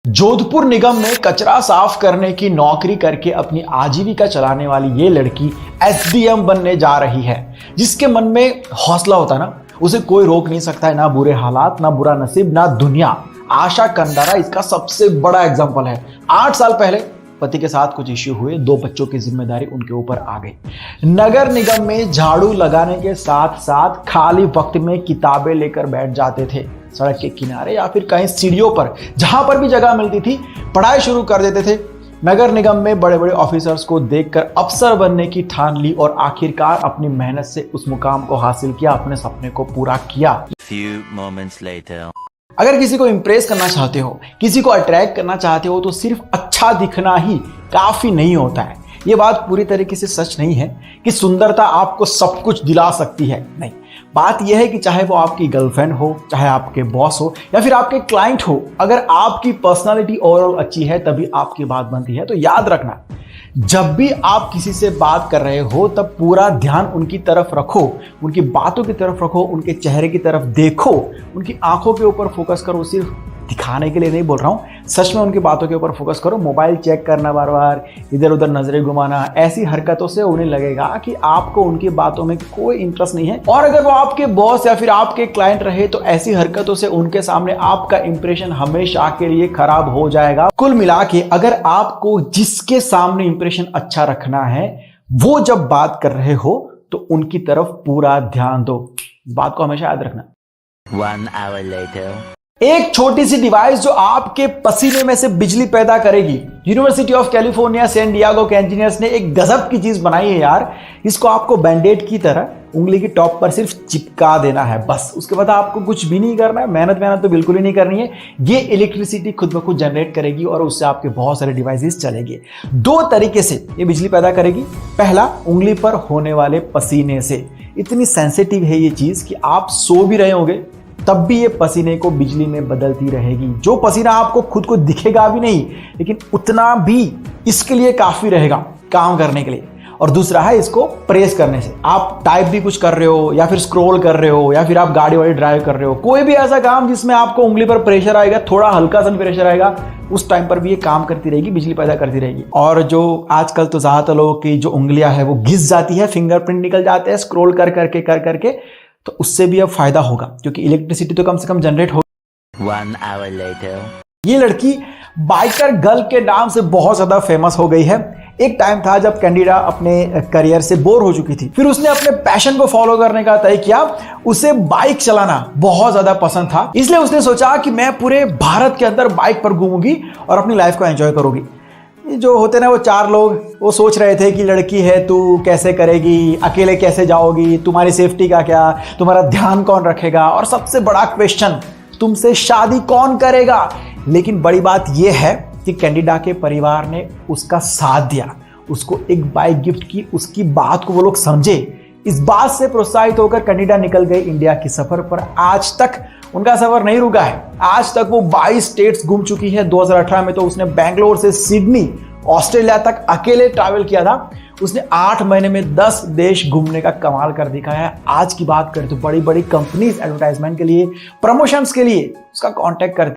जोधपुर निगम में कचरा साफ करने की नौकरी करके अपनी आजीविका चलाने वाली ये लड़की एसडीएम बनने जा रही है। जिसके मन में हौसला होता है ना, उसे कोई रोक नहीं सकता है। ना बुरे हालात, ना बुरा नसीब, ना दुनिया। आशा कंदारा इसका सबसे बड़ा एग्जाम्पल है। 8 साल पहले पति के साथ कुछ इश्यू हुए, 2 बच्चों की जिम्मेदारी उनके ऊपर आ गई। नगर निगम में झाड़ू लगाने के साथ साथ खाली वक्त में किताबें लेकर बैठ जाते थे। सड़क के किनारे या फिर कहीं सीढ़ियों पर, जहां पर भी जगह मिलती थी, पढ़ाई शुरू कर देते थे। नगर निगम में बड़े बड़े ऑफिसर्स को देखकर अफसर बनने की ठान ली और आखिरकार अपनी मेहनत से उस मुकाम को हासिल किया, अपने सपने को पूरा किया। Few moments later. अगर किसी को इंप्रेस करना चाहते हो, किसी को अट्रैक्ट करना चाहते हो, तो सिर्फ अच्छा दिखना ही काफी नहीं होता है। ये बात पूरी तरीके से सच नहीं है कि सुंदरता आपको सब कुछ दिला सकती है। नहीं, बात यह है कि चाहे वो आपकी गर्लफ्रेंड हो, चाहे आपके बॉस हो या फिर आपके क्लाइंट हो, अगर आपकी पर्सनालिटी ओवरऑल अच्छी है तभी आपकी बात बनती है। तो याद रखना, जब भी आप किसी से बात कर रहे हो तब पूरा ध्यान उनकी तरफ रखो, उनकी बातों की तरफ रखो, उनके चेहरे की तरफ देखो, उनकी आंखों के ऊपर फोकस करो। सिर्फ दिखाने के लिए नहीं बोल रहा हूं, सच में उनकी बातों के ऊपर फोकस करो। मोबाइल चेक करना, बार बार इधर उधर नजरें घुमाना, ऐसी हरकतों से उन्हें लगेगा कि आपको उनकी बातों में कोई इंटरेस्ट नहीं है। और अगर वो आपके बॉस या फिर आपके क्लाइंट रहे तो ऐसी हरकतों से उनके सामने आपका इंप्रेशन हमेशा के लिए खराब हो जाएगा। कुल मिला के अगर आपको जिसके सामने इंप्रेशन अच्छा रखना है, वो जब बात कर रहे हो तो उनकी तरफ पूरा ध्यान दो। इस बात को हमेशा याद रखना। 1 hour later. एक छोटी सी डिवाइस जो आपके पसीने में से बिजली पैदा करेगी। University of California San Diego के इंजीनियर्स ने एक गजब की चीज बनाई है यार। इसको आपको बैंडेड की तरह उंगली की टॉप पर सिर्फ चिपका देना है, बस। उसके बाद आपको कुछ भी नहीं करना है, मेहनत तो बिल्कुल ही नहीं करनी है। ये इलेक्ट्रिसिटी खुद ब खुद जनरेट करेगी और उससे आपके बहुत सारे डिवाइसेस चलेंगे। 2 तरीके से ये बिजली पैदा करेगी। पहला, उंगली पर होने वाले पसीने से। इतनी सेंसिटिव है ये चीज कि आप सो भी रहे होंगे तब भी ये पसीने को बिजली में बदलती रहेगी। जो पसीना आपको खुद को दिखेगा भी नहीं, लेकिन उतना भी इसके लिए काफी रहेगा काम करने के लिए। और दूसरा है इसको प्रेस करने से। आप टाइप भी कुछ कर रहे हो या फिर स्क्रॉल कर रहे हो या फिर आप गाड़ी वाड़ी ड्राइव कर रहे हो, कोई भी ऐसा काम जिसमें आपको उंगली पर प्रेशर आएगा, थोड़ा हल्का सा प्रेशर आएगा, उस टाइम पर भी ये काम करती रहेगी, बिजली पैदा करती रहेगी। और जो आजकल तो ज्यादातर लोगों की जो उंगलियां है वो घिस जाती है, फिंगरप्रिंट निकल जाते हैं स्क्रॉल कर करके, तो उससे भी अब फायदा होगा क्योंकि इलेक्ट्रिसिटी तो कम से कम जनरेट हो। 1 hour later. ये लड़की बाइकर गर्ल के नाम से बहुत ज्यादा फेमस हो गई है। एक टाइम था जब कैंडिडा अपने करियर से बोर हो चुकी थी, फिर उसने अपने पैशन को फॉलो करने का तय किया। उसे बाइक चलाना बहुत ज्यादा पसंद था, इसलिए उसने सोचा कि मैं पूरे भारत के अंदर बाइक पर घूमूंगी और अपनी लाइफ को एंजॉय करूंगी। जो होते ना वो 4 लोग, वो सोच रहे थे कि लड़की है, तू कैसे करेगी, अकेले कैसे जाओगी, तुम्हारी सेफ्टी का क्या, तुम्हारा ध्यान कौन रखेगा, और सबसे बड़ा क्वेश्चन, तुमसे शादी कौन करेगा। लेकिन बड़ी बात यह है कि कैंडिडा के परिवार ने उसका साथ दिया, उसको एक बाइक गिफ्ट की, उसकी बात को वो लोग समझे। इस बात से प्रोत्साहित होकर कैंडिडा निकल गए इंडिया की सफर पर। आज तक उनका सफर नहीं रुका है। आज तक वो 22 स्टेट्स घूम चुकी है। 2018 में तो उसने बेंगलोर से सिडनी, ऑस्ट्रेलिया तक अकेले ट्रैवल किया था। उसने 8 महीने में 10 देश घूमने का कमाल कर दिखाया है। आज की बात करें तो बड़ी बड़ी कंपनीज एडवर्टाइजमेंट के लिए, प्रमोशंस के लिए उसका कांटेक्ट करती